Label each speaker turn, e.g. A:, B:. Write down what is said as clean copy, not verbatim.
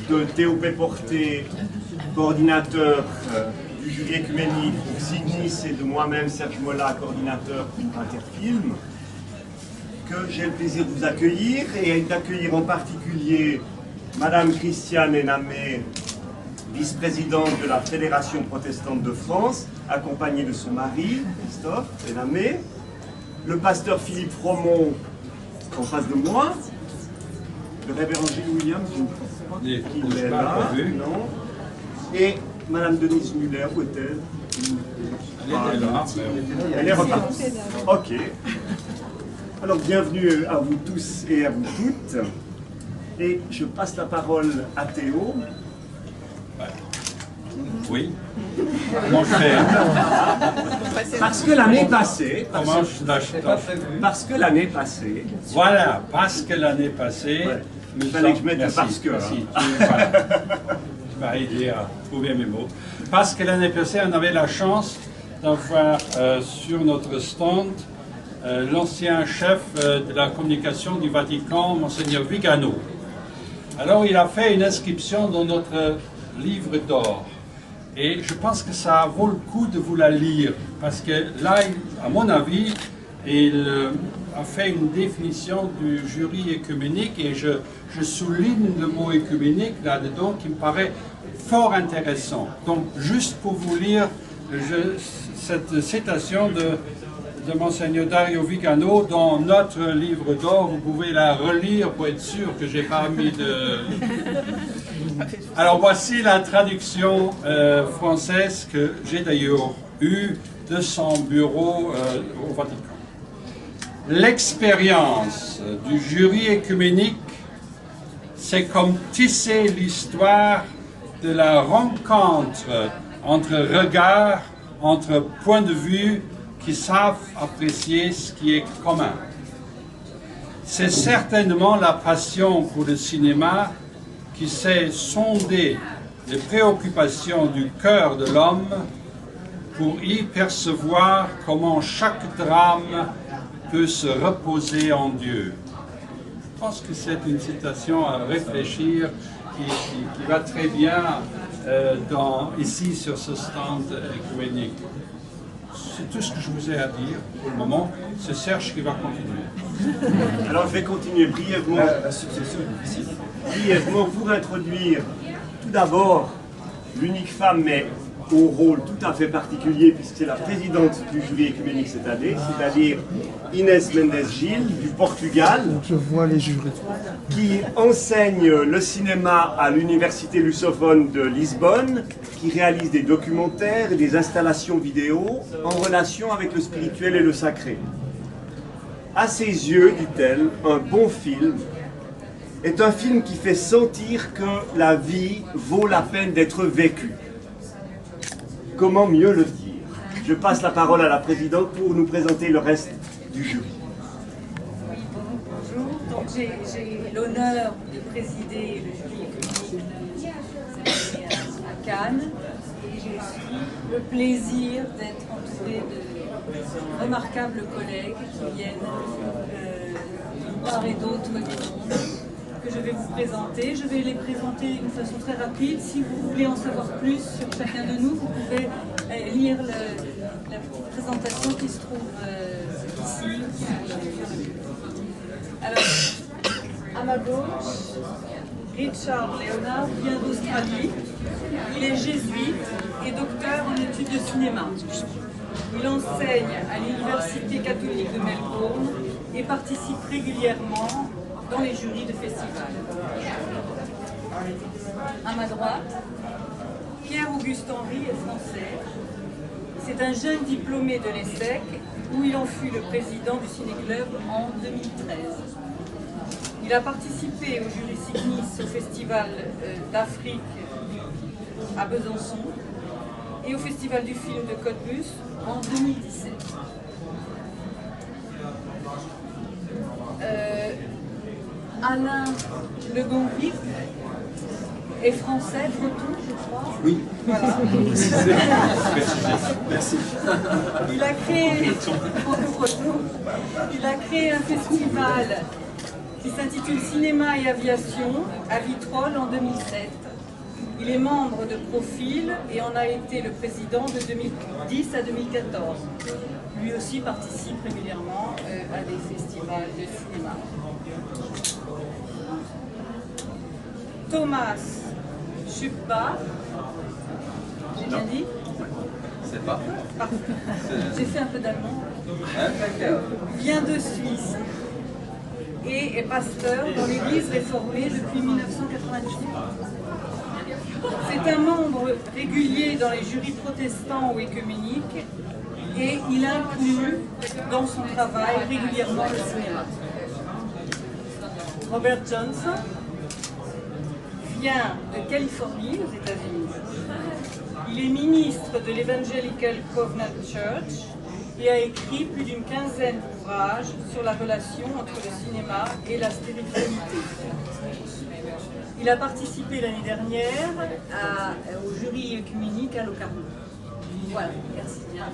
A: de Théo Péporté, coordinateur du jury écuménique, Signis, et de moi-même, Serge Mola, coordinateur Interfilm, que j'ai le plaisir de vous accueillir et d'accueillir en particulier Madame Christiane Enamé, vice-présidente de la Fédération protestante de France, accompagnée de son mari, Christophe Enamé, le pasteur Philippe Fromont en face de moi, le révérend Gilles Williams, qui est là, non, et Madame Denise Muller, où est-elle?
B: Elle était là.
A: Elle est repartie. Ok. Alors, bienvenue à vous tous et à vous toutes. Et je passe la parole à Théo.
B: Oui. Mon cher.
A: Parce que l'année passée,
B: Parce que l'année passée,
A: ouais. Il fallait que je mette le parce que.
B: Merci. Tu m'as aidé à trouver mes mots. Parce que l'année passée, on avait la chance d'avoir sur notre stand l'ancien chef de la communication du Vatican, Monseigneur Vigano. Alors, il a fait une inscription dans notre livre d'or. Et je pense que ça vaut le coup de vous la lire, parce que là, à mon avis, il a fait une définition du jury écuménique, et je souligne le mot écuménique là-dedans qui me paraît fort intéressant. Donc, juste pour vous lire cette citation de Monseigneur Dario Vigano dans notre livre d'or, vous pouvez la relire pour être sûr que j'ai pas mis de... Alors voici la traduction française que j'ai d'ailleurs eue de son bureau au Vatican. L'expérience du jury écuménique, c'est comme tisser l'histoire de la rencontre entre regards, entre points de vue qui savent apprécier ce qui est commun. C'est certainement la passion pour le cinéma qui sait sonder les préoccupations du cœur de l'homme pour y percevoir comment chaque drame peut se reposer en Dieu. Je pense que c'est une citation à réfléchir qui va très bien ici sur ce stand écuménique. C'est tout ce que je vous ai à dire pour le moment. C'est Serge qui va continuer.
A: Alors je vais continuer brièvement.
C: La succession est difficile.
A: Brièvement pour introduire tout d'abord l'unique femme, mais au rôle tout à fait particulier, puisque c'est la présidente du jury écuménique cette année, c'est-à-dire Inès Mendes Gil du Portugal.
D: Je vois les jurés.
A: Qui enseigne le cinéma à l'université lusophone de Lisbonne, qui réalise des documentaires et des installations vidéo en relation avec le spirituel et le sacré. À ses yeux, dit-elle, un bon film est un film qui fait sentir que la vie vaut la peine d'être vécue. Comment mieux le dire? Je passe la parole à la présidente pour nous présenter le reste du jury.
E: Bonjour, donc j'ai l'honneur de présider le jury écuménique cette année à Cannes, et j'ai aussi le plaisir d'être entourée de remarquables collègues qui viennent d'une part et d'autre du monde, que je vais vous présenter. Je vais les présenter d'une façon très rapide. Si vous voulez en savoir plus sur chacun de nous, vous pouvez lire la petite présentation qui se trouve ici. Alors, à ma gauche, Richard Leonard vient d'Australie. Il est jésuite et docteur en études de cinéma. Il enseigne à l'Université catholique de Melbourne et participe régulièrement dans les jurys de festivals. À ma droite, Pierre-Auguste Henry est français. C'est un jeune diplômé de l'ESSEC, où il en fut le président du Ciné-Club en 2013. Il a participé au jury Signis au Festival d'Afrique à Besançon et au Festival du film de Cottbus en 2017. Alain Le Gonvic est français, breton, je crois.
C: Oui.
E: Voilà.
C: Merci.
E: Il a créé un festival qui s'intitule Cinéma et aviation à Vitrolles en 2007. Il est membre de Profil et en a été le président de 2010 à 2014. Lui aussi participe régulièrement à des festivals de cinéma. Thomas Schupbach, j'ai bien dit?
C: C'est pas.
E: Parfait. J'ai fait un peu d'allemand. Vient de Suisse et est pasteur dans l'Église réformée depuis 1998. C'est un membre régulier dans les jurys protestants ou œcuméniques et il inclut dans son travail régulièrement le cinéma. Robert Johnson vient de Californie, aux États-Unis. Il est ministre de l'Evangelical Covenant Church et a écrit plus d'une quinzaine d'ouvrages sur la relation entre le cinéma et la spiritualité. Il a participé l'année dernière au jury œcuménique à Locarno. Voilà, merci bien.